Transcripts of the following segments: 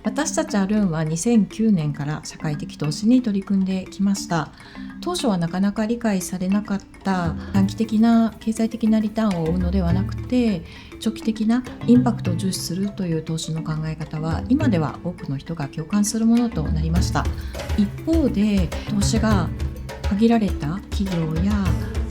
私たちARUNは2009年から社会的投資に取り組んできました。当初はなかなか理解されなかった短期的な経済的なリターンを追うのではなくて、長期的なインパクトを重視するという投資の考え方は今では多くの人が共感するものとなりました。一方で投資が限られた企業や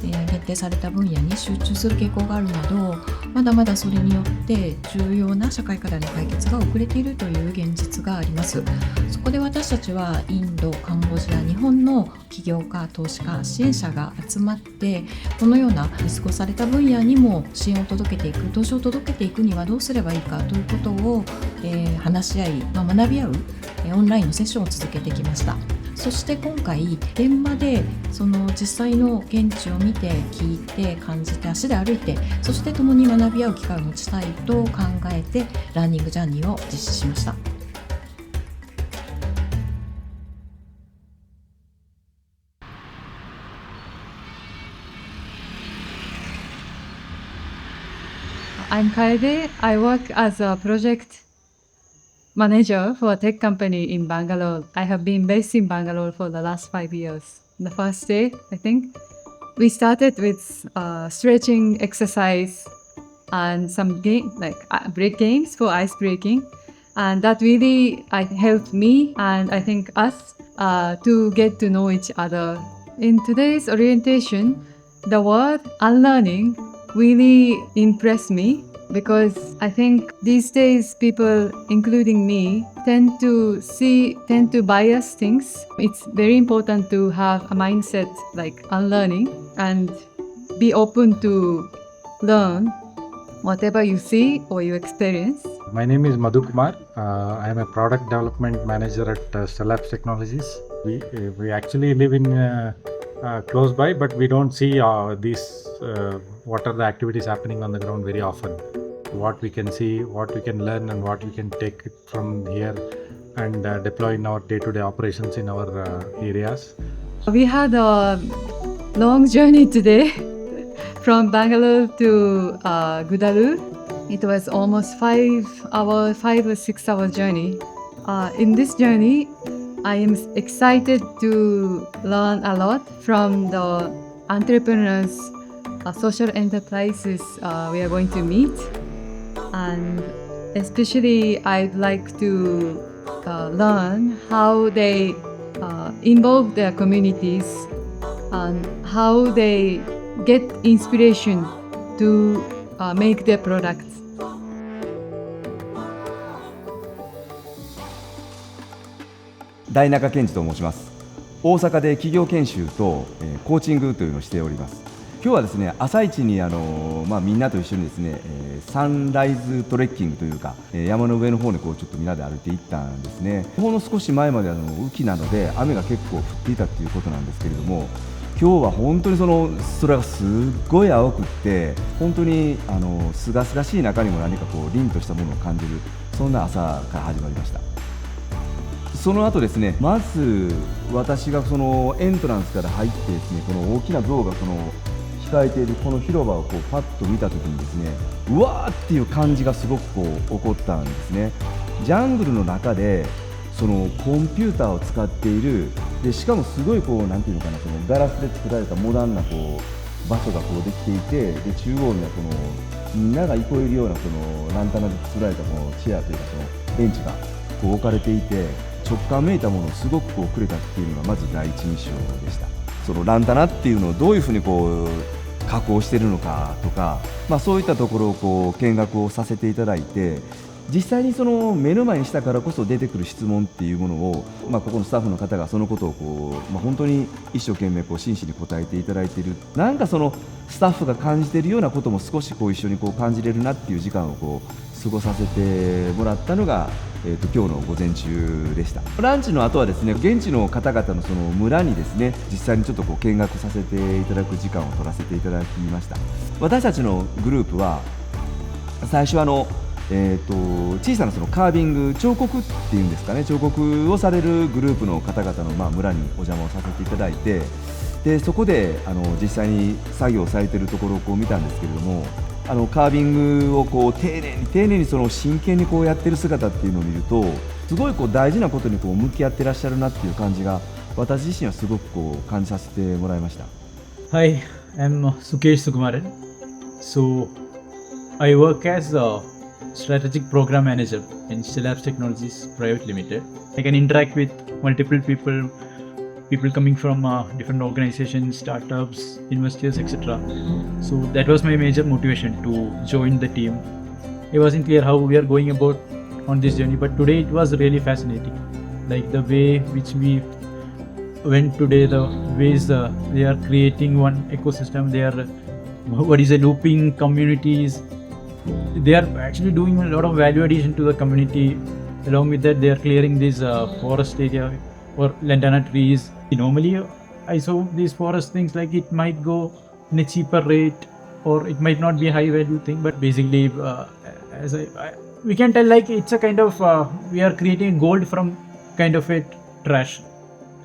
限定された分野に集中する傾向があるなど、まだまだそれによって重要な社会課題の解決が遅れているという現実があります。そこで私たちはインド、カンボジア、日本の起業家、投資家、支援者が集まって、このような見過ごされた分野にも支援を届けていく、投資を届けていくにはどうすればいいかということを、話し合い、学び合うオンラインのセッションを続けてきました。そして今回現場でその実際の現地を見て聞いて感じて足で歩いて、そして共に学び合う機会を持ちたいと考えてラーニングジャーニーを実施しました。I'm Kaede. I work as a project manager for a tech company in Bangalore. I have been based in Bangalore for the last 5 years. The first day, I think, we started with stretching exercise and some break games for ice breaking. And that really helped me and I think us to get to know each other. In today's orientation, the word unlearning really impressed me because I think these days people, including me, tend to bias things. It's very important to have a mindset like unlearning and be open to learn whatever you see or you experience. My name is Madhu Kumar. I am a product development manager at Stellabs Technologies. We actually live in close by, but we don't see what are the activities happening on the ground very often. What we can see, what we can learn, and what we can take from here and deploy in our day-to-day operations in our areas. We had a long journey today from Bangalore to Gudalu. It was almost 5 or 6 hour journey. In this journey, I am excited to learn a lot from the entrepreneurs, social enterprises we are going to meet. And especially I'd like to learn how they involve their communities and how they get inspiration to make their products. 大中健二と申します。大阪で企業研修と、コーチングというのをしております。今日はですね、朝一にみんなと一緒にですね、サンライズトレッキングというか、山の上の方にちょっとみんなで歩いていったんですね。ほんの少し前まで雨季なので雨が結構降っていたということなんですけれども、今日は本当にその空がすっごい青くって、本当にすがすがしい中にも何か凛としたものを感じる、そんな朝から始まりました。その後ですね、まず私がそのエントランスから入ってですね、この大きな像が控えているこの広場をパッと見たときにですね、うわーっていう感じがすごく起こったんですね。ジャングルの中でそのコンピューターを使っている、でしかもすごいなんていうのかな、そのガラスで作られたモダンな場所ができていて、で中央にはみんなが憩えるようなランタナで作られたチェアというかベンチが置かれていて、直感めいたものをすごくくれたっていうのがまず第一印象でした。そのランタナっていうのをどういうふうに加工しているのかとか、そういったところを見学をさせていただいて、実際にその目の前にしたからこそ出てくる質問っていうものを、ここのスタッフの方がそのことを本当に一生懸命真摯に答えていただいている、なんかそのスタッフが感じているようなことも少し一緒に感じれるなっていう時間を過ごさせてもらったのが、今日の午前中でした。ランチの後はですね、現地の方々のその村にですね、実際にちょっと見学させていただく時間を取らせていただきました。私たちのグループは最初小さなそのカービング、彫刻っていうんですかね、彫刻をされるグループの方々の村にお邪魔をさせていただいて、でそこで実際に作業されているところを見たんですけれども、カービングを丁寧にその真剣にやってる姿っていうのを見ると、すすごい大事なことに向き合ってらっしゃるなっていう感じが私自身はすごく感じさせてもらいました。 Hi, I'm Sukesh Sukumaran. So, I work as a strategic program manager in Stellabs Technologies Private Limited. I can interact with multiple people coming from different organizations, startups, investors, etc. So that was my major motivation to join the team. It wasn't clear how we are going about on this journey, but today it was really fascinating. Like the way which we went today, the ways they are creating one ecosystem, they are looping communities. They are actually doing a lot of value addition to the community. Along with that, they are clearing this forest area or lantana trees. Normally, I saw these forest things like it might go in a cheaper rate or it might not be a high value thing, but basically, we can tell like it's a kind of we are creating gold from kind of a trash.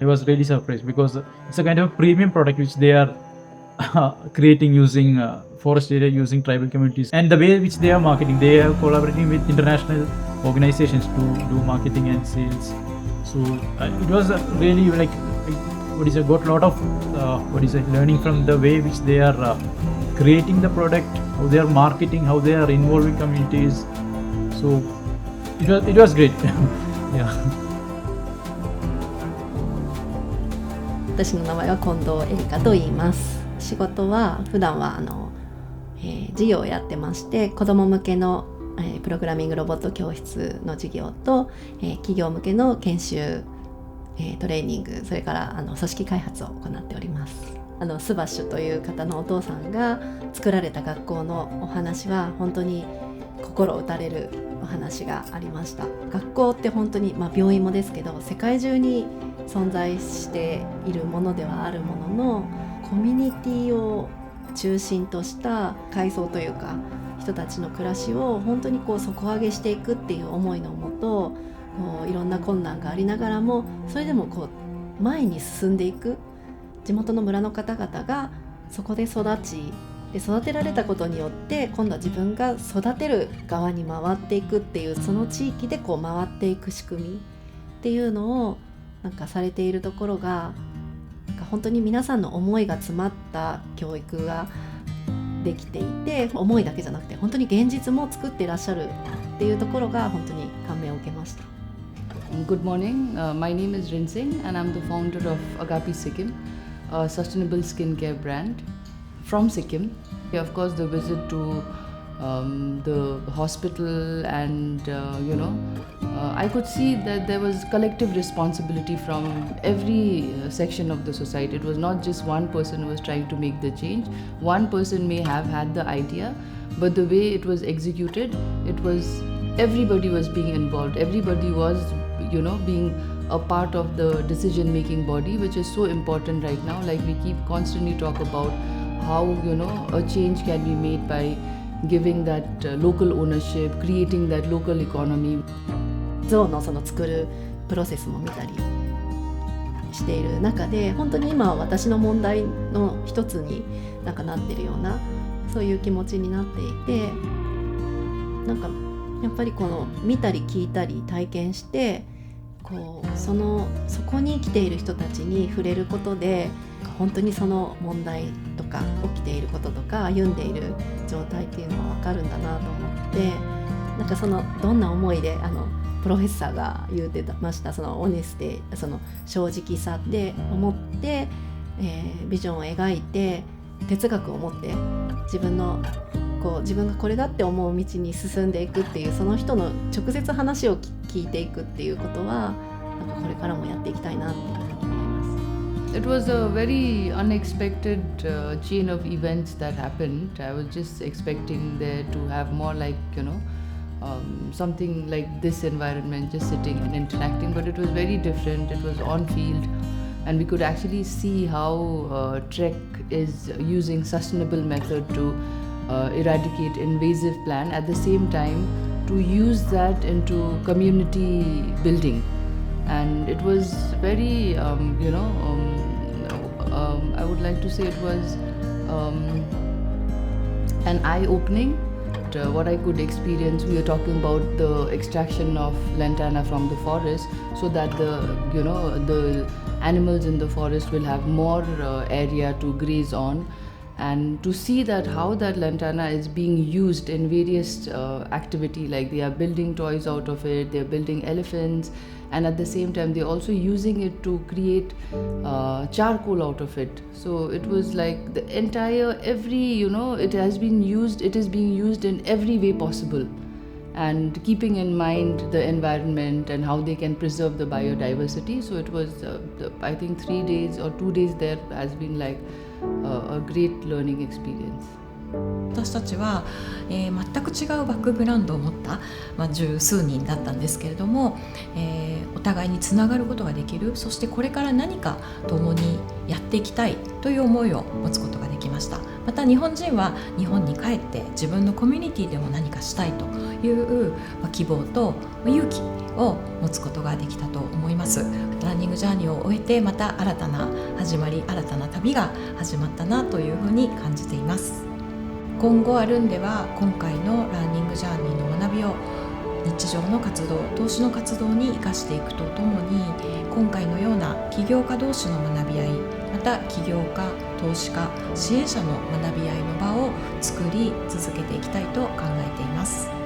I was really surprised because it's a kind of premium product which they are creating using forest area, using tribal communities, and the way which they are marketing, they are collaborating with international organizations to do marketing and sales. So it was really like got a lot of learning from the way which they are creating the product, how they are marketing, how they are involving communities. So it was great. Yeah. 私の名前は近藤エリカと言います。仕事は普段は事業をやってまして、子ども向けの、プログラミングロボット教室の事業と、企業向けの研修、トレーニング、それから組織開発を行っております。スバッシュという方のお父さんが作られた学校のお話は本当に心打たれるお話がありました。学校って本当に、病院もですけど世界中に存在しているものではあるものの、コミュニティを中心とした階層というか人たちの暮らしを本当に底上げしていくっていう思いのもと、いろんな困難がありながらもそれでも前に進んでいく、地元の村の方々がそこで育てられたことによって今度は自分が育てる側に回っていくっていう、その地域で回っていく仕組みっていうのをされているところが本当に皆さんの思いが詰まった教育ができていて、思いだけじゃなくて本当に現実も作っていらっしゃるっていうところが本当に感銘を受けました。Good morning. My name is Rinsing and I'm the founder of Agapi Sikkim, a sustainable skincare brand from Sikkim. Of course, the visit to the hospital and I could see that there was collective responsibility from every section of the society. It was not just one person who was trying to make the change. One person may have had the idea, but the way it was executed, everybody was being involved. Everybody was being a part of the decision making body, which is so important right now. Like we keep constantly talk about how a change can be made by giving that local ownership, creating that local economy. 像の作るプロセスも見たりしている中で、本当に今は私の問題の一つになってるような、そういう気持ちになっていて、やっぱり見たり聞いたり体験してそこに生きている人たちに触れることで、本当にその問題とか起きていることとか歩んでいる状態っていうのは分かるんだなと思って、どんな思いでプロフェッサーが言ってましたオネスティ、正直さで思って、ビジョンを描いて哲学を持って自分がこれだって思う道に進んでいくっていう、その人の直接話を聞いていくっていうことはこれからもやっていきたいなっていうふうに思います。It was a very unexpected chain of events that happened. I was just expecting there to have more like something like this environment, just sitting and interacting, but it was very different. It was on field and we could actually see how Trek is using sustainable method to eradicate invasive plant, at the same time to use that into community building. And it was very I would like to say it was an eye-opening what I could experience, we are talking about the extraction of lantana from the forest, so that the animals in the forest will have more area to graze on, and to see that how that lantana is being used in various activity, like they are building toys out of it, they are building elephants, and at the same time they're also using it to create charcoal out of it. So it was like the entire it is being used in every way possible, and keeping in mind the environment and how they can preserve the biodiversity. So it was I think 3 days or 2 days there has been like a great learning experience. 私たちは、全く違うバックグラウンドを持った、十数人だったんですけれども、お互いにつながることができる、そしてこれから何か共にやっていきたいという思いを持つことができました。また日本人は日本に帰って自分のコミュニティでも何かしたいという、希望と勇気を持つことができたと思います。ランニングジャーニーを終えて、また新たな始まり、新たな旅が始まったなというふうに感じています。今後ARUNでは今回のランニングジャーニーの学びを日常の活動、投資の活動に生かしていくとともに、今回のような起業家同士の学び合い、また起業家、投資家、支援者の学び合いの場を作り続けていきたいと考えています。